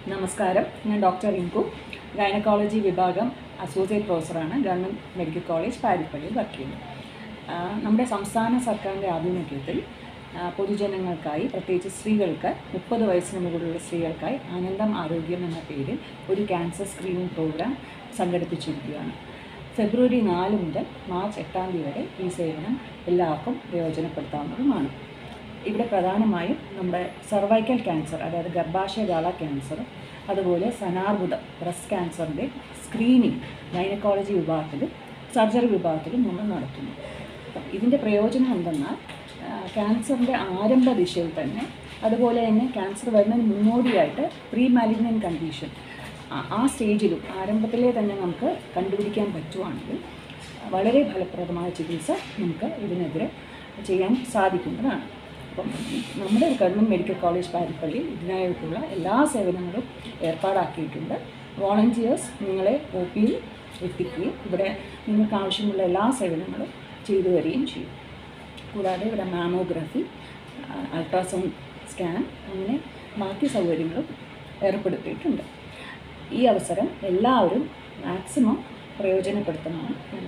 നമസ്കാരം. ഞാൻ doctor Rinku, gynaecology വിഭാഗം അസോസിയേറ്റ് പ്രൊഫസറാണ്. ഗവൺമെൻറ് മെഡിക്കൽ കോളേജ് പാരിപ്പള്ളിയിൽ വർക്ക് ചെയ്യുന്നു. നമ്മുടെ സംസ്ഥാന സർക്കാരിൻ്റെ ആഭിമുഖ്യത്തിൽ പൊതുജനങ്ങൾക്കായി, പ്രത്യേകിച്ച് സ്ത്രീകൾക്ക്, 30 വയസ്സിന് മുകളിലുള്ള സ്ത്രീകൾക്കായി ആനന്ദം ആരോഗ്യം എന്ന പേരിൽ ഒരു ക്യാൻസർ സ്ക്രീനിങ് പ്രോഗ്രാം സംഘടിപ്പിച്ചിരിക്കുകയാണ്. ഫെബ്രുവരി 4 മുതൽ മാർച്ച് 8 വരെ ഈ സേവനം എല്ലാവർക്കും പ്രയോജനപ്പെടുത്താവുന്നതുമാണ്. ഇവിടെ പ്രധാനമായും നമ്മുടെ സർവൈക്കൽ ക്യാൻസർ, അതായത് ഗർഭാശയഗാല ക്യാൻസർ, അതുപോലെ സ്തനാർബുദം, ബ്രസ്റ്റ് ക്യാൻസറിൻ്റെ സ്ക്രീനിങ് ഗൈനക്കോളജി വിഭാഗത്തിലും സർജറി വിഭാഗത്തിലും നമ്മൾ നടത്തുന്നു. ഇതിൻ്റെ പ്രയോജനം എന്തെന്നാൽ ക്യാൻസറിൻ്റെ ആരംഭ ദിശയിൽ തന്നെ, അതുപോലെ തന്നെ ക്യാൻസർ വരുന്നതിന് മുന്നോടിയായിട്ട് പ്രീ മാലിഗ്നൻ്റ് കണ്ടീഷൻ ആ സ്റ്റേജിലും ആരംഭത്തിലെ തന്നെ നമുക്ക് കണ്ടുപിടിക്കാൻ പറ്റുവാണെങ്കിൽ വളരെ ഫലപ്രദമായ ചികിത്സ നമുക്ക് ഇതിനെതിരെ ചെയ്യാൻ സാധിക്കുന്നതാണ്. അപ്പം നമ്മുടെ ഗവൺമെൻറ് മെഡിക്കൽ കോളേജ് പാരിപ്പള്ളി ഇതിനായിട്ടുള്ള എല്ലാ സേവനങ്ങളും ഏർപ്പാടാക്കിയിട്ടുണ്ട്. വോളണ്ടിയേഴ്സ് നിങ്ങളെ OPയിൽ എത്തിക്കുകയും ഇവിടെ നിങ്ങൾക്ക് ആവശ്യമുള്ള എല്ലാ സേവനങ്ങളും ചെയ്തു വരികയും ചെയ്യും. കൂടാതെ ഇവിടെ മാമോഗ്രഫി, അൾട്രാസൗണ്ട് സ്കാൻ, അങ്ങനെ ബാക്കി സൗകര്യങ്ങളും ഏർപ്പെടുത്തിയിട്ടുണ്ട്. ഈ അവസരം എല്ലാവരും മാക്സിമം പ്രയോജനപ്പെടുത്തണമെന്ന് ഞാൻ